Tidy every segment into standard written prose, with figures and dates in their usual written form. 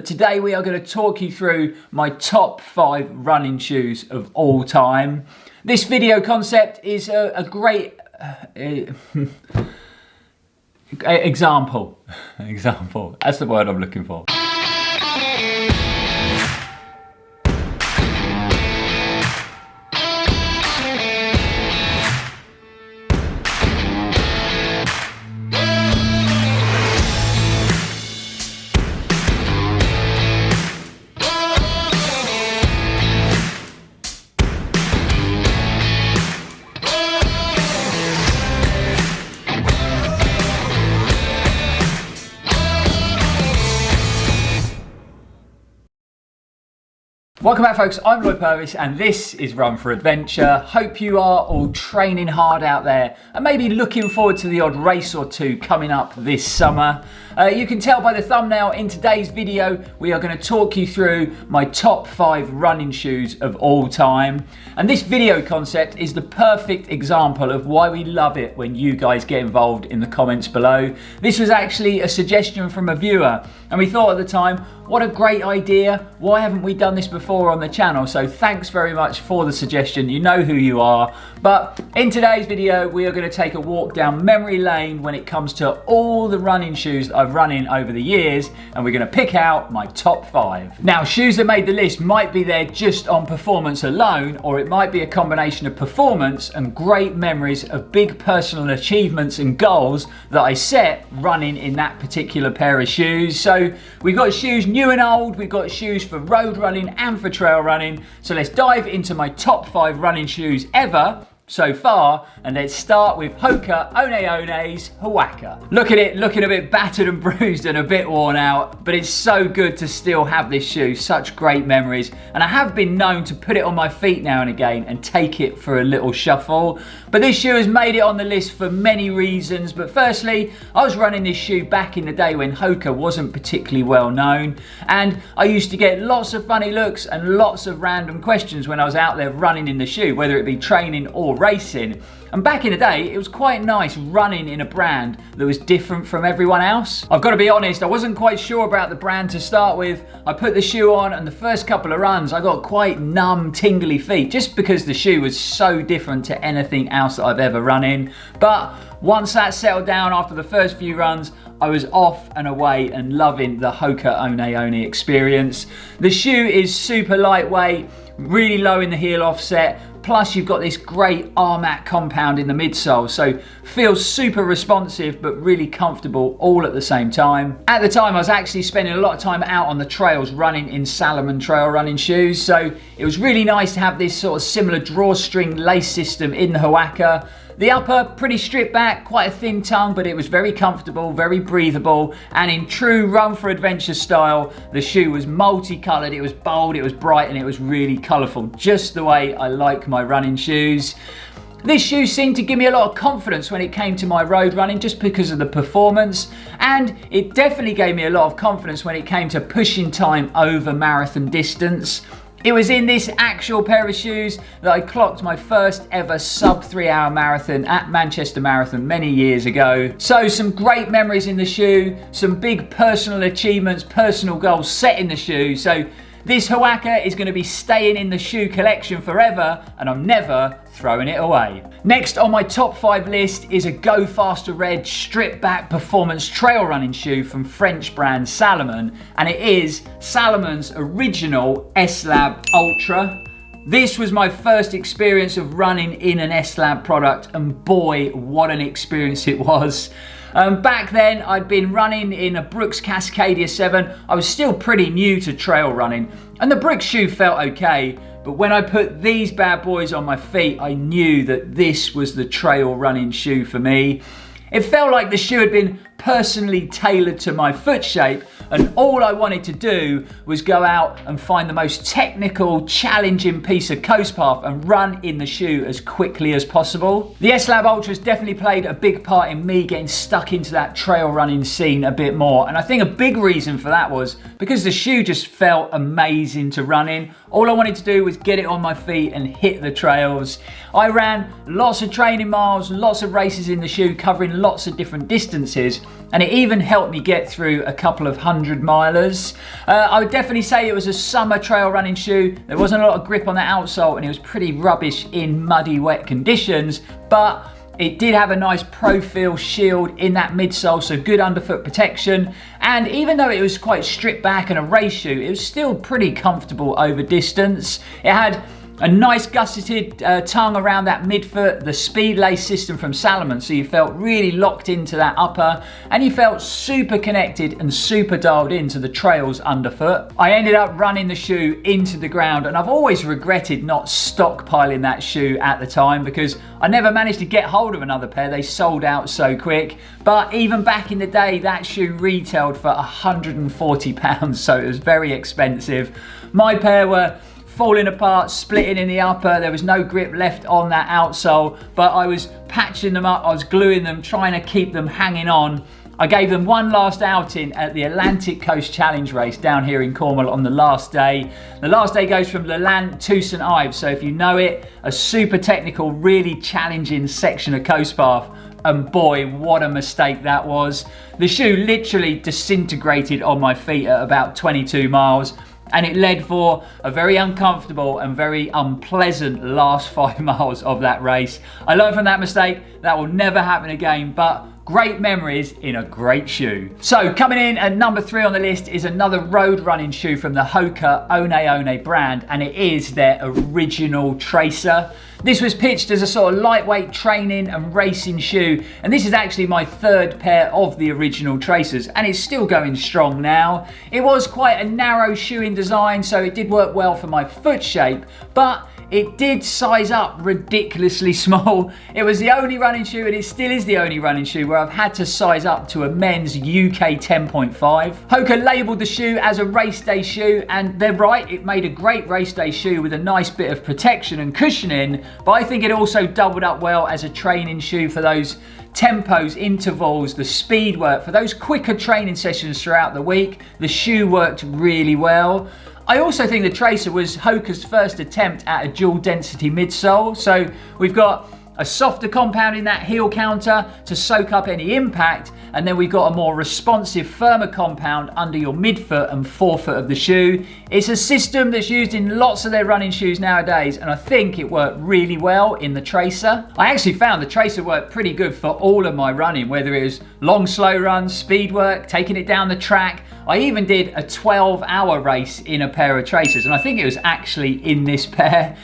Today we are going to talk you through my top 5 running shoes of all time. This video concept is a great example. That's the word I'm looking for. Welcome back folks, I'm Lloyd Purvis and this is Run4Adventure. Hope you are all training hard out there and maybe looking forward to the odd race or two coming up this summer. You can tell by the thumbnail in today's video we are going to talk you through my top 5 running shoes of all time. And this video concept is the perfect example of why we love it when you guys get involved in the comments below. This was actually a suggestion from a viewer and we thought at the time, what a great idea, why haven't we done this before on the channel? So thanks very much for the suggestion, you know who you are. But in today's video, we are going to take a walk down memory lane when it comes to all the running shoes that I've run in over the years, and we're going to pick out my top 5. Now, shoes that made the list might be there just on performance alone, or it might be a combination of performance and great memories of big personal achievements and goals that I set running in that particular pair of shoes. So we've got shoes new and old, we've got shoes for road running and for trail running. So let's dive into my top 5 running shoes ever so far, and let's start with HOKA ONEON's Waka. Look at it, looking a bit battered and bruised and a bit worn out, but it's so good to still have this shoe, such great memories. And I have been known to put it on my feet now and again and take it for a little shuffle. But this shoe has made it on the list for many reasons. But firstly, I was running this shoe back in the day when HOKA wasn't particularly well known, and I used to get lots of funny looks and lots of random questions when I was out there running in the shoe, whether it be training or racing. And back in the day, it was quite nice running in a brand that was different from everyone else. I've got to be honest, I wasn't quite sure about the brand to start with. I put the shoe on and the first couple of runs, I got quite numb, tingly feet, just because the shoe was so different to anything else that I've ever run in. But once that settled down after the first few runs, I was off and away and loving the HOKA ONEON experience. The shoe is super lightweight, really low in the heel offset, plus you've got this great R-mat compound in the midsole, so feels super responsive but really comfortable all at the same time. At the time I was actually spending a lot of time out on the trails running in Salomon trail running shoes, so it was really nice to have this sort of similar drawstring lace system in the Waka. The upper, pretty stripped back, quite a thin tongue, but it was very comfortable, very breathable, and in true Run4Adventure style, the shoe was multicolored, it was bold, it was bright, and it was really colorful, just the way I like my running shoes. This shoe seemed to give me a lot of confidence when it came to my road running just because of the performance, and it definitely gave me a lot of confidence when it came to pushing time over marathon distance. It was in this actual pair of shoes that I clocked my first ever sub 3 hour marathon at Manchester Marathon many years ago. So some great memories in the shoe, some big personal achievements, personal goals set in the shoe. So this Waka is going to be staying in the shoe collection forever, and I'm never throwing it away. Next on my top 5 list is a Go Faster Red stripped back performance trail running shoe from French brand Salomon, and it is Salomon's original SLab Ultra. This was my first experience of running in an SLab product, and boy, what an experience it was. Back then, I'd been running in a Brooks Cascadia 7. I was still pretty new to trail running, and the Brooks shoe felt okay. But when I put these bad boys on my feet, I knew that this was the trail running shoe for me. It felt like the shoe had been personally tailored to my foot shape, and all I wanted to do was go out and find the most technical, challenging piece of coast path and run in the shoe as quickly as possible. The SLab Ultra's definitely played a big part in me getting stuck into that trail running scene a bit more, and I think a big reason for that was because the shoe just felt amazing to run in. All I wanted to do was get it on my feet and hit the trails. I ran lots of training miles, lots of races in the shoe, covering lots of different distances, and it even helped me get through a couple of 100-milers. I would definitely say it was a summer trail running shoe. There wasn't a lot of grip on the outsole and it was pretty rubbish in muddy, wet conditions, but it did have a nice profile shield in that midsole, so good underfoot protection. And even though it was quite stripped back and a race shoe, it was still pretty comfortable over distance. It had a nice gusseted tongue around that midfoot, the speed lace system from Salomon, so you felt really locked into that upper, and you felt super connected and super dialed into the trails underfoot. I ended up running the shoe into the ground, and I've always regretted not stockpiling that shoe at the time because I never managed to get hold of another pair. They sold out so quick. But even back in the day, that shoe retailed for £140, so it was very expensive. My pair were falling apart, splitting in the upper. There was no grip left on that outsole, but I was patching them up, I was gluing them, trying to keep them hanging on. I gave them one last outing at the Atlantic Coast Challenge race down here in Cornwall on the last day. The last day goes from Lelant to St Ives, so if you know it, a super technical, really challenging section of coast path. And boy, what a mistake that was. The shoe literally disintegrated on my feet at about 22 miles. And it led for a very uncomfortable and very unpleasant last 5 miles of that race. I learned from that mistake. That will never happen again, but great memories in a great shoe. So coming in at number 3 on the list is another road running shoe from the HOKA ONEON brand, and it is their original Tracer. This was pitched as a sort of lightweight training and racing shoe, and this is actually my 3rd pair of the original Tracers, and it's still going strong now. It was quite a narrow shoe in design, so it did work well for my foot shape, but it did size up ridiculously small. It was the only running shoe, and it still is the only running shoe where I've had to size up to a men's UK 10.5. HOKA labelled the shoe as a race day shoe, and they're right, it made a great race day shoe with a nice bit of protection and cushioning, but I think it also doubled up well as a training shoe for those tempos, intervals, the speed work, for those quicker training sessions throughout the week. The shoe worked really well. I also think the Tracer was HOKA's first attempt at a dual density midsole. So we've got a softer compound in that heel counter to soak up any impact, and then we've got a more responsive, firmer compound under your midfoot and forefoot of the shoe. It's a system that's used in lots of their running shoes nowadays, and I think it worked really well in the Tracer. I actually found the Tracer worked pretty good for all of my running, whether it was long, slow runs, speed work, taking it down the track. I even did a 12-hour race in a pair of Tracers, and I think it was actually in this pair.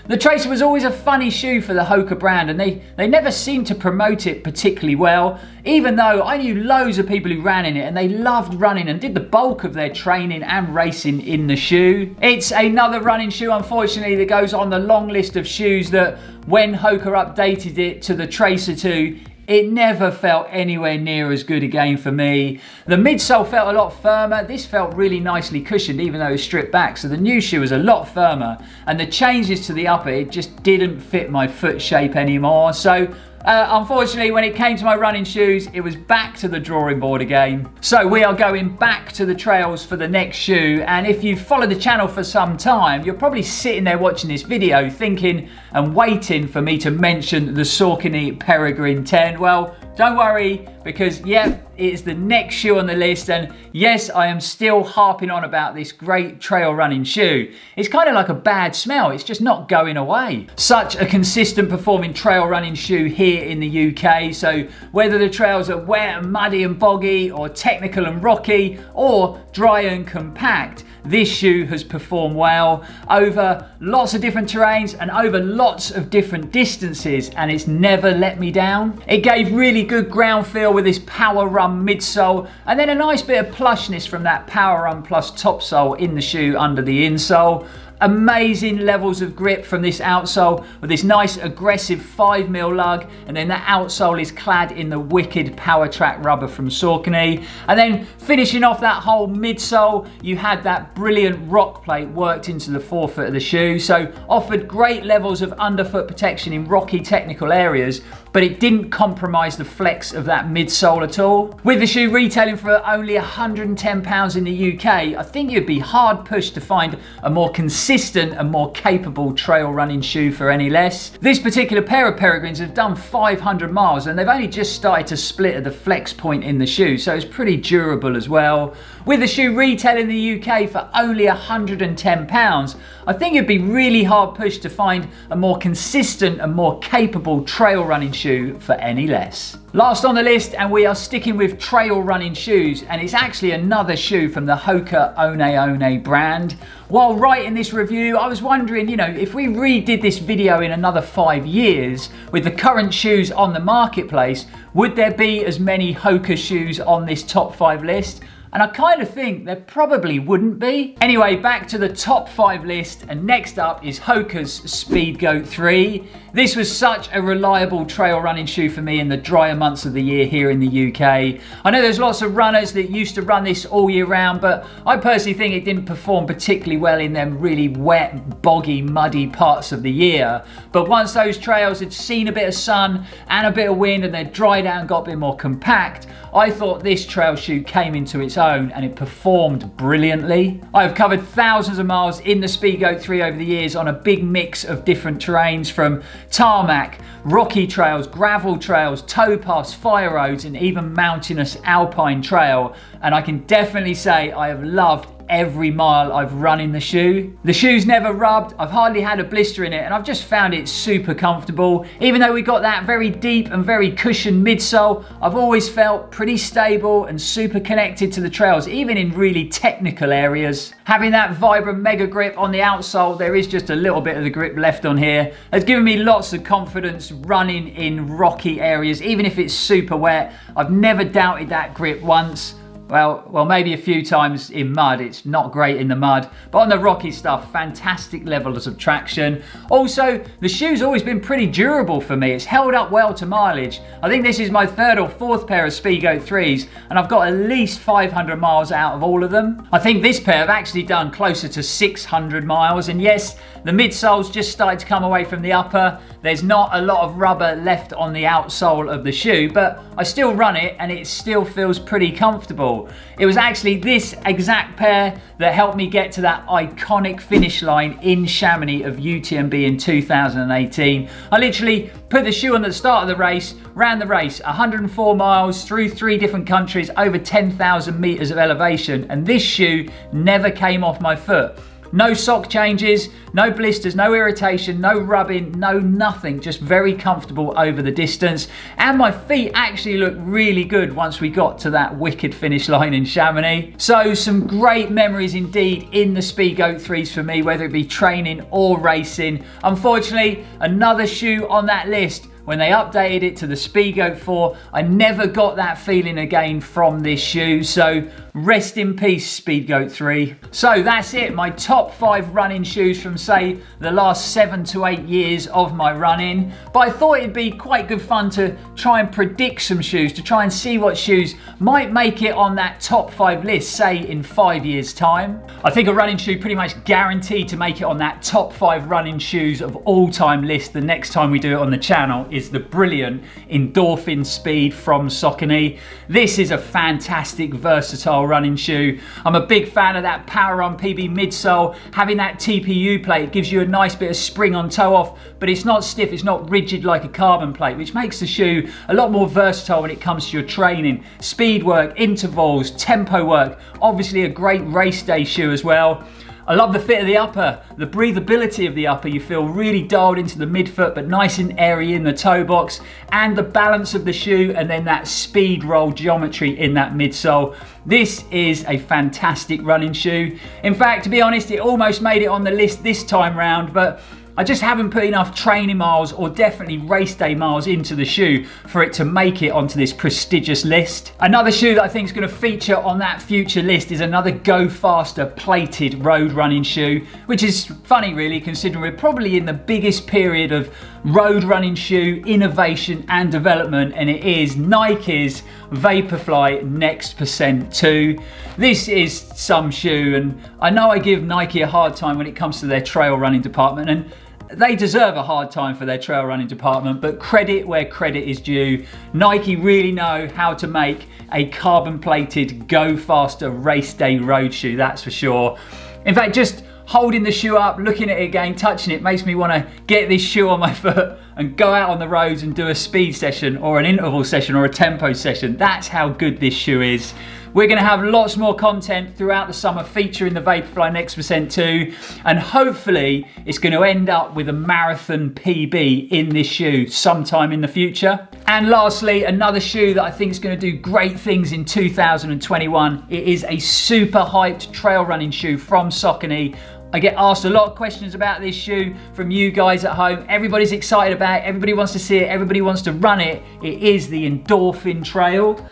The Tracer was always a funny shoe for the HOKA brand, and they never seemed to promote it particularly well, even though I knew loads of people who ran in it and they loved running and did the bulk of their training and racing in the shoe. It's another running shoe, unfortunately, that goes on the long list of shoes that when HOKA updated it to the Tracer 2, it never felt anywhere near as good again for me. The midsole felt a lot firmer. This felt really nicely cushioned, even though it was stripped back. So the new shoe was a lot firmer. And the changes to the upper, it just didn't fit my foot shape anymore. So unfortunately, when it came to my running shoes, it was back to the drawing board again. So we are going back to the trails for the next shoe. And if you've followed the channel for some time, you're probably sitting there watching this video thinking and waiting for me to mention the Saucony Peregrine 10. Well, don't worry, because yep, it is the next shoe on the list, and yes, I am still harping on about this great trail running shoe. It's kind of like a bad smell, it's just not going away. Such a consistent performing trail running shoe here in the UK, so whether the trails are wet and muddy and boggy, or technical and rocky, or dry and compact, this shoe has performed well over lots of different terrains and over lots of different distances, and it's never let me down. It gave really good ground feel with this Power Run midsole, and then a nice bit of plushness from that Power Run Plus topsole in the shoe under the insole. Amazing levels of grip from this outsole with this nice aggressive 5mm lug, and then the outsole is clad in the wicked Power Track rubber from Saucony. And then finishing off that whole midsole, you had that brilliant rock plate worked into the forefoot of the shoe, so offered great levels of underfoot protection in rocky technical areas, but it didn't compromise the flex of that midsole at all. With the shoe retailing for only £110 in the UK, I think you'd be hard pushed to find a more consistent consistent and more capable trail running shoe for any less. This particular pair of Peregrines have done 500 miles and they've only just started to split at the flex point in the shoe, so it's pretty durable as well. With the shoe retail in the UK for only £110, I think it'd be really hard pushed to find a more consistent and more capable trail running shoe for any less. Last on the list, and we are sticking with trail running shoes, and it's actually another shoe from the HOKA ONEON brand. While writing this review, I was wondering, if we redid this video in another 5 years with the current shoes on the marketplace, would there be as many HOKA shoes on this top 5 list? And I kind of think there probably wouldn't be. Anyway, back to the top 5 list, and next up is HOKA's Speedgoat 3. This was such a reliable trail running shoe for me in the drier months of the year here in the UK. I know there's lots of runners that used to run this all year round, but I personally think it didn't perform particularly well in them really wet, boggy, muddy parts of the year. But once those trails had seen a bit of sun and a bit of wind and they'd dried out and got a bit more compact, I thought this trail shoe came into its own and it performed brilliantly. I've covered thousands of miles in the Speedgoat 3 over the years on a big mix of different terrains, from tarmac, rocky trails, gravel trails, towpaths, fire roads, and even mountainous alpine trail. And I can definitely say I have loved every mile I've run in the shoe. The shoe's never rubbed, I've hardly had a blister in it, and I've just found it super comfortable. Even though we got that very deep and very cushioned midsole, I've always felt pretty stable and super connected to the trails, even in really technical areas. Having that vibrant mega grip on the outsole, there is just a little bit of the grip left on here, has given me lots of confidence running in rocky areas, even if it's super wet. I've never doubted that grip once. Well, maybe a few times in mud. It's not great in the mud, but on the rocky stuff, fantastic levels of traction. Also, the shoe's always been pretty durable for me. It's held up well to mileage. I think this is my 3rd or 4th pair of Speedgoat 3s, and I've got at least 500 miles out of all of them. I think this pair have actually done closer to 600 miles, and yes, the midsole's just started to come away from the upper. There's not a lot of rubber left on the outsole of the shoe, but I still run it and it still feels pretty comfortable. It was actually this exact pair that helped me get to that iconic finish line in Chamonix of UTMB in 2018. I literally put the shoe on at the start of the race, ran the race 104 miles through 3 different countries, over 10,000 meters of elevation, and this shoe never came off my foot. No sock changes, no blisters, no irritation, no rubbing, no nothing, just very comfortable over the distance. And my feet actually looked really good once we got to that wicked finish line in Chamonix. So some great memories indeed in the Speedgoat 3s for me, whether it be training or racing. Unfortunately, another shoe on that list. When they updated it to the Speedgoat 4, I never got that feeling again from this shoe, so rest in peace, Speedgoat 3. So that's it, my top 5 running shoes from, say, the last 7 to 8 years of my running. But I thought it'd be quite good fun to try and predict some shoes, to try and see what shoes might make it on that top 5 list, say, in 5 years' time. I think a running shoe pretty much guaranteed to make it on that top 5 running shoes of all time list the next time we do it on the channel is the brilliant Endorphin Speed from Saucony. This is a fantastic, versatile running shoe. I'm a big fan of that Power Run PB midsole. Having that TPU plate gives you a nice bit of spring on toe off, but it's not stiff, it's not rigid like a carbon plate, which makes the shoe a lot more versatile when it comes to your training. Speed work, intervals, tempo work, obviously a great race day shoe as well. I love the fit of the upper, the breathability of the upper. You feel really dialed into the midfoot, but nice and airy in the toe box, and the balance of the shoe, and then that speed roll geometry in that midsole. This is a fantastic running shoe. In fact, to be honest, it almost made it on the list this time round, but I just haven't put enough training miles or definitely race day miles into the shoe for it to make it onto this prestigious list. Another shoe that I think is going to feature on that future list is another Go Faster plated road running shoe, which is funny really, considering we're probably in the biggest period of road running shoe innovation and development, and it is Nike's Vaporfly Next Percent 2. This is some shoe, and I know I give Nike a hard time when it comes to their trail running department, and they deserve a hard time for their trail running department, but credit where credit is due. Nike really know how to make a carbon plated Go Faster race day road shoe, that's for sure. In fact, just holding the shoe up, looking at it again, touching it, makes me want to get this shoe on my foot and go out on the roads and do a speed session or an interval session or a tempo session. That's how good this shoe is. We're going to have lots more content throughout the summer featuring the Vaporfly Next% 2, and hopefully it's going to end up with a marathon PB in this shoe sometime in the future. And lastly, another shoe that I think is going to do great things in 2021. It is a super hyped trail running shoe from Saucony. I get asked a lot of questions about this shoe from you guys at home. Everybody's excited about it. Everybody wants to see it. Everybody wants to run it. It is the Endorphin Trail.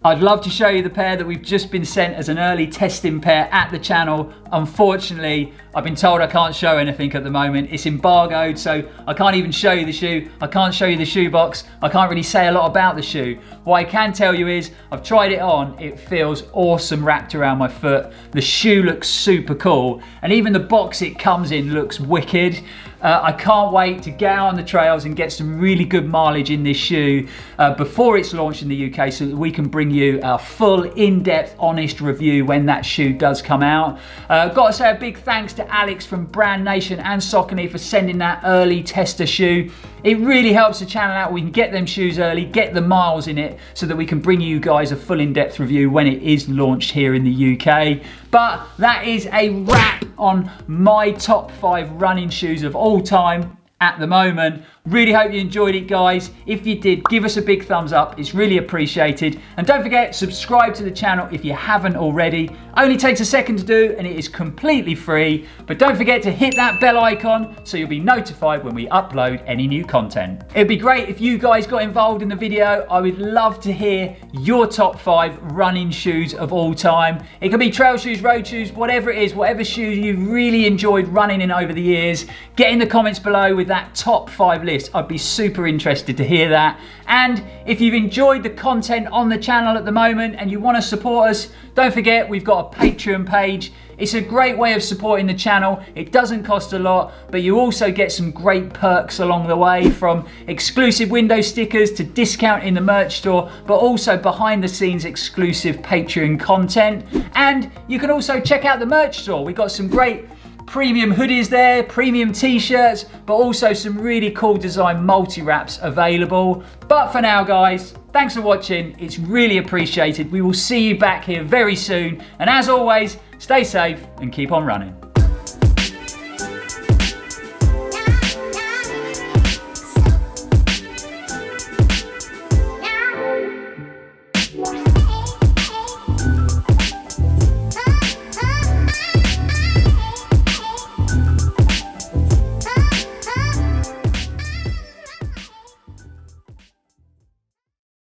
I'd love to show you the pair that we've just been sent as an early testing pair at the channel. Unfortunately, I've been told I can't show anything at the moment. It's embargoed, so I can't even show you the shoe. I can't show you the shoe box. I can't really say a lot about the shoe. What I can tell you is I've tried it on. It feels awesome wrapped around my foot. The shoe looks super cool, and even the box it comes in looks wicked. I can't wait to get out on the trails and get some really good mileage in this shoe before it's launched in the UK, so that we can bring you a full, in-depth, honest review when that shoe does come out. Got to say a big thanks to Alex from Brand Nation and Saucony for sending that early tester shoe. It really helps the channel out. We can get them shoes early, get the miles in it, so that we can bring you guys a full in-depth review when it is launched here in the UK. But that is a wrap on my top 5 running shoes of all time at the moment. Really hope you enjoyed it, guys. If you did, give us a big thumbs up. It's really appreciated. And don't forget, subscribe to the channel if you haven't already. Only takes a second to do, and it is completely free. But don't forget to hit that bell icon so you'll be notified when we upload any new content. It'd be great if you guys got involved in the video. I would love to hear your top 5 running shoes of all time. It could be trail shoes, road shoes, whatever it is, whatever shoes you've really enjoyed running in over the years. Get in the comments below with that top 5 list. I'd be super interested to hear that. And if you've enjoyed the content on the channel at the moment and you want to support us, don't forget we've got a Patreon page. It's a great way of supporting the channel. It doesn't cost a lot, but you also get some great perks along the way, from exclusive window stickers to discount in the merch store, but also behind the scenes exclusive Patreon content. And you can also check out the merch store. We've got some great premium hoodies there, premium t-shirts, but also some really cool design multi-wraps available. But for now, guys, thanks for watching. It's really appreciated. We will see you back here very soon. And as always, stay safe and keep on running.